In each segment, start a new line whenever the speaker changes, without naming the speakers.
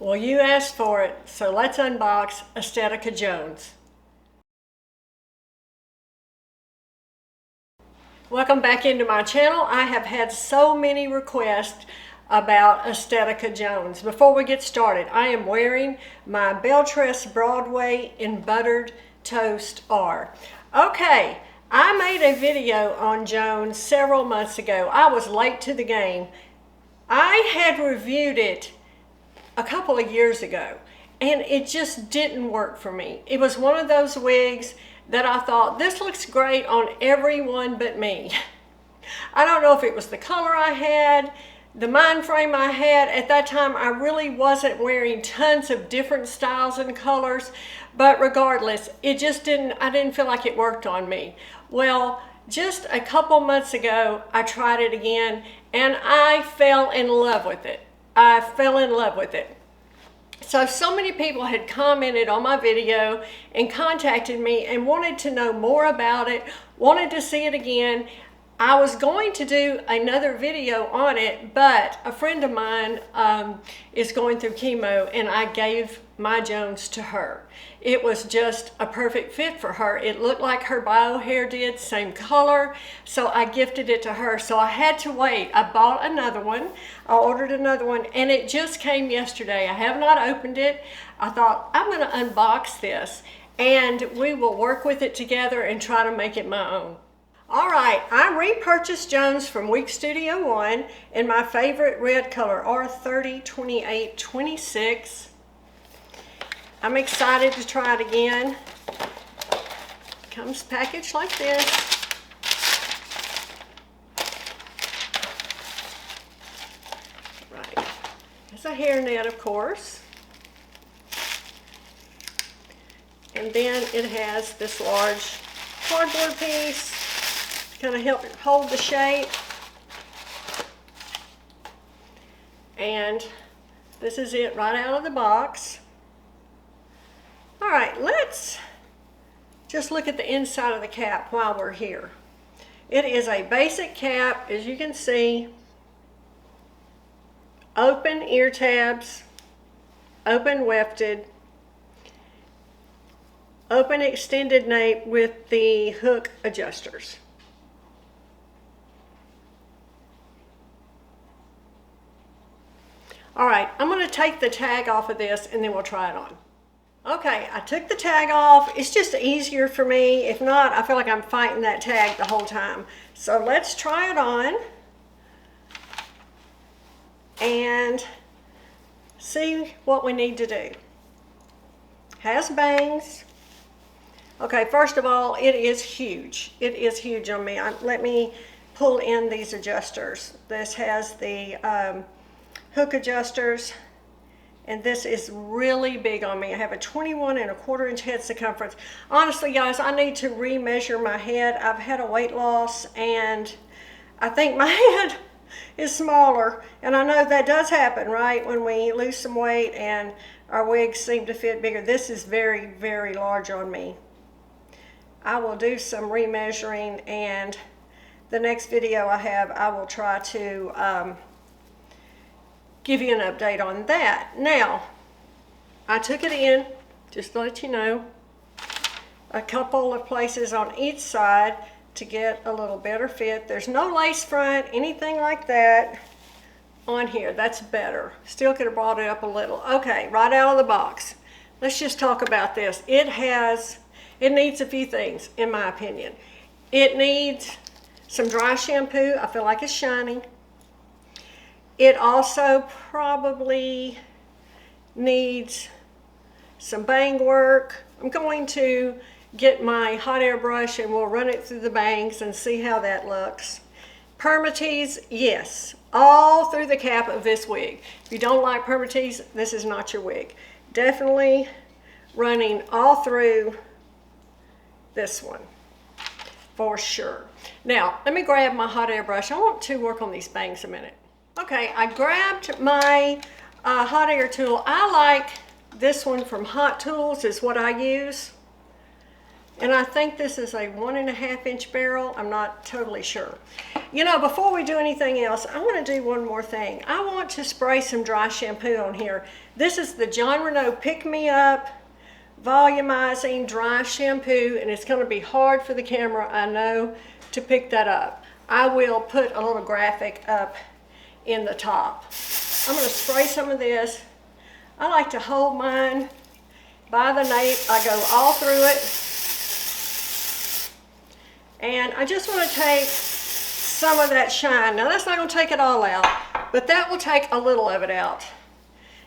Well, you asked for it, so let's unbox Estetica Jones. Welcome back into my channel. I have had so many requests about Estetica Jones. Before we get started, I am wearing my Beltress Broadway in Buttered Toast R. Okay, I made a video on Jones several months ago. I was late to the game. I had reviewed it a couple of years ago, and it just didn't work for me. It was one of those wigs that I thought, this looks great on everyone but me. I don't know if it was the color I had, the mind frame I had. At that time, I really wasn't wearing tons of different styles and colors, but regardless, I didn't feel like it worked on me. Well, just a couple months ago, I tried it again, and I fell in love with it. So many people had commented on my video and contacted me and wanted to know more about it, wanted to see it again. I was going to do another video on it, but a friend of mine is going through chemo, and I gave my Jones to her. It was just a perfect fit for her. It looked like her bio hair did, same color, so I gifted it to her. So I had to wait. I bought another one. I ordered another one, and it just came yesterday. I have not opened it. I thought, I'm going to unbox this, and we will work with it together and try to make it my own. All right, I repurchased Jones from Wig Studio One in my favorite red color, R30 28 26. I'm excited to try it again. Comes packaged like this. Right, it's a hairnet, of course. And then it has this large cardboard piece to kind of help it hold the shape. And this is it right out of the box. All right, let's just look at the inside of the cap while we're here. It is a basic cap, as you can see. Open ear tabs, open wefted, open extended nape with the hook adjusters. All right, I'm going to take the tag off of this and then we'll try it on. Okay, I took the tag off. It's just easier for me. If not, I feel like I'm fighting that tag the whole time. So let's try it on and see what we need to do. Has bangs. Okay, first of all, it is huge. It is huge on me. Let me pull in these adjusters. This has the hook adjusters. And this is really big on me. I have a 21¼ inch head circumference. Honestly, guys, I need to remeasure my head. I've had a weight loss, and I think my head is smaller. And I know that does happen, right? When we lose some weight and our wigs seem to fit bigger. This is very, very large on me. I will do some remeasuring, and the next video I have, I will try to give you an update on that. Now, I took it in, just to let you know, a couple of places on each side to get a little better fit. There's no lace front, anything like that on here. That's better. Still could have brought it up a little. Okay, right out of the box. Let's just talk about this. It needs a few things, in my opinion. It needs some dry shampoo. I feel like it's shiny. It also probably needs some bang work. I'm going to get my hot air brush and we'll run it through the bangs and see how that looks. Permatease, yes, all through the cap of this wig. If you don't like permatease, this is not your wig. Definitely running all through this one, for sure. Now, let me grab my hot air brush. I want to work on these bangs a minute. Okay, I grabbed my hot air tool. I like this one from Hot Tools is what I use. And I think this is a 1.5 inch barrel. I'm not totally sure. You know, before we do anything else, I want to do one more thing. I want to spray some dry shampoo on here. This is the John Renault Pick Me Up Volumizing Dry Shampoo, and it's going to be hard for the camera, I know, to pick that up. I will put a little graphic up in the top. I'm going to spray some of this. I like to hold mine by the nape. I go all through it. And I just want to take some of that shine. Now that's not going to take it all out, but that will take a little of it out.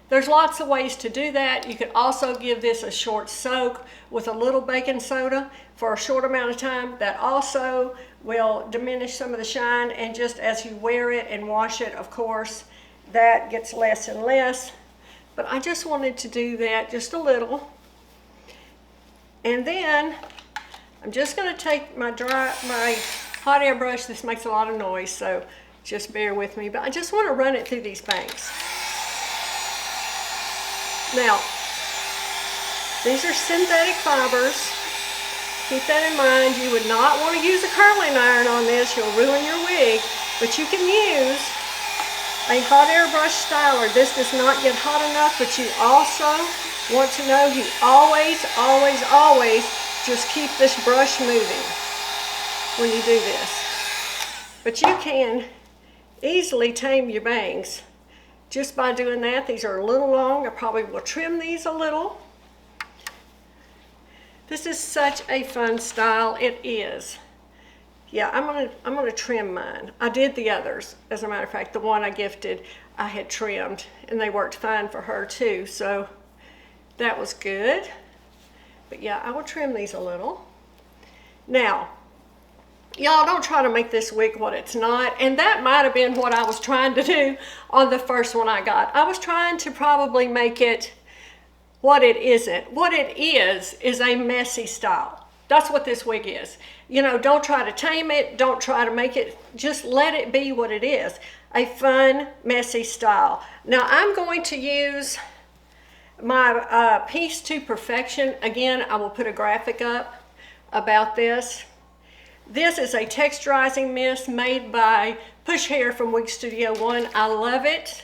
There's lots of ways to do that. You could also give this a short soak with a little baking soda for a short amount of time. That also will diminish some of the shine, and just as you wear it and wash it, of course, that gets less and less. But I just wanted to do that just a little. And then I'm just going to take my hot air brush. This makes a lot of noise, so just bear with me. But I just want to run it through these bangs. Now, these are synthetic fibers. Keep that in mind. You would not want to use a curling iron on this. You'll ruin your wig. But you can use a hot air brush styler. This does not get hot enough, but you also want to know you always, always, always just keep this brush moving when you do this. But you can easily tame your bangs just by doing that. These are a little long. I probably will trim these a little. This is such a fun style. It is. Yeah, I'm gonna trim mine. I did the others. As a matter of fact, the one I gifted, I had trimmed, and they worked fine for her too. So that was good. But yeah, I will trim these a little. Now, y'all, don't try to make this wig what it's not. And that might have been what I was trying to do on the first one I got. I was trying to probably make it what it isn't. What it is a messy style. That's what this wig is. You know, don't try to tame it. Don't try to make it. Just let it be what it is. A fun, messy style. Now, I'm going to use my Piece to Perfection. Again, I will put a graphic up about this. This is a texturizing mist made by Push Hair from Wig Studio One. I love it.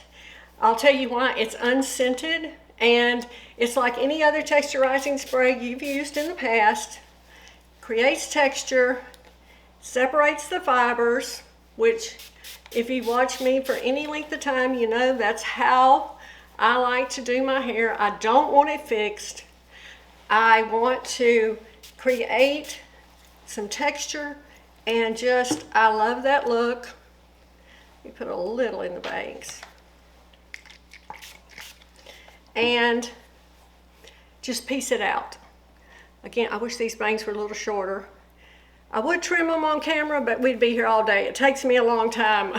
I'll tell you why. It's unscented, and it's like any other texturizing spray you've used in the past. Creates texture, separates the fibers, which if you watch me for any length of time, you know that's how I like to do my hair. I don't want it fixed. I want to create some texture, and just, I love that look. You put a little in the bangs. And just piece it out. Again, I wish these bangs were a little shorter. I would trim them on camera, but we'd be here all day. It takes me a long time.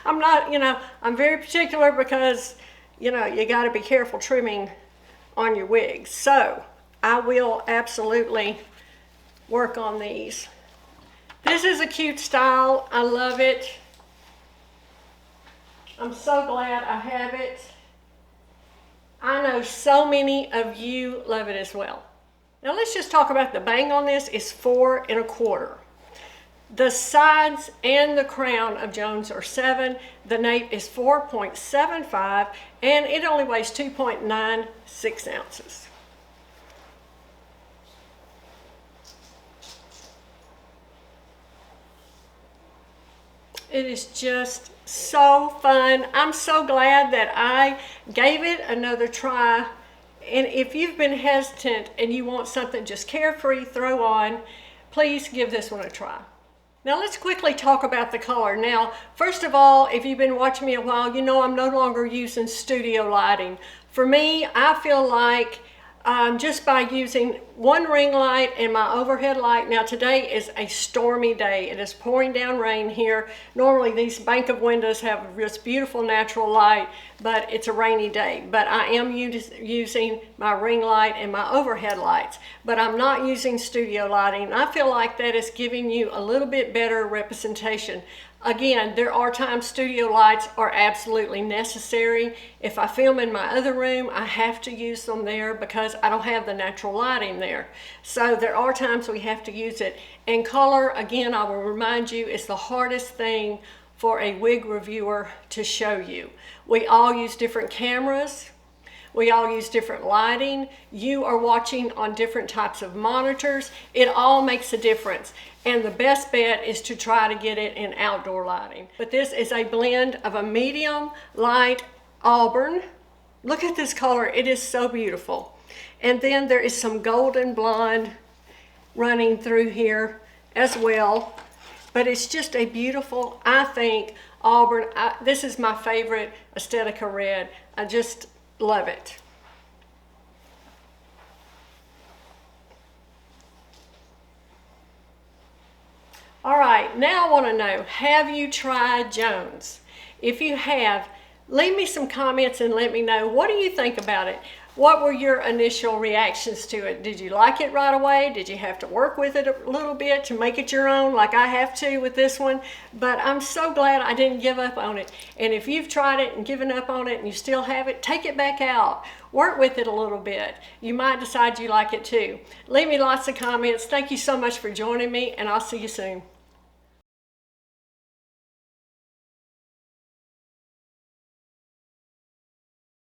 I'm not, you know, I'm very particular because, you know, you got to be careful trimming on your wigs. So I will absolutely work on these. This is a cute style. I love it. I'm so glad I have it. I know so many of you love it as well. Now let's just talk about the bang on this. Is 4 1/4. The sides and the crown of Jones are 7. The nape is 4.75, and it only weighs 2.96 ounces. It is just so fun. I'm so glad that I gave it another try. And if you've been hesitant and you want something just carefree, throw on, please give this one a try. Now let's quickly talk about the color. Now, first of all, if you've been watching me a while, you know I'm no longer using studio lighting. For me, I feel like just by using one ring light and my overhead light. Now today is a stormy day. It is pouring down rain here. Normally these bank of windows have this beautiful natural light, but it's a rainy day. But I am using my ring light and my overhead lights, but I'm not using studio lighting. I feel like that is giving you a little bit better representation Again, there are times studio lights are absolutely necessary. If I film in my other room, I have to use them there because I don't have the natural lighting there. So there are times we have to use it. And color, again, I will remind you, is the hardest thing for a wig reviewer to show you. We all use different cameras. We all use different lighting. You are watching on different types of monitors. It all makes a difference. And the best bet is to try to get it in outdoor lighting. But this is a blend of a medium light auburn. Look at this color. It is so beautiful. And then there is some golden blonde running through here as well. But it's just a beautiful, I think, auburn. This is my favorite Estetica red. I just love it. All right, now I want to know, have you tried Jones? If you have, leave me some comments and let me know, what do you think about it? What were your initial reactions to it? Did you like it right away? Did you have to work with it a little bit to make it your own, like I have to with this one? But I'm so glad I didn't give up on it. And if you've tried it and given up on it and you still have it, take it back out. Work with it a little bit. You might decide you like it too. Leave me lots of comments. Thank you so much for joining me, and I'll see you soon.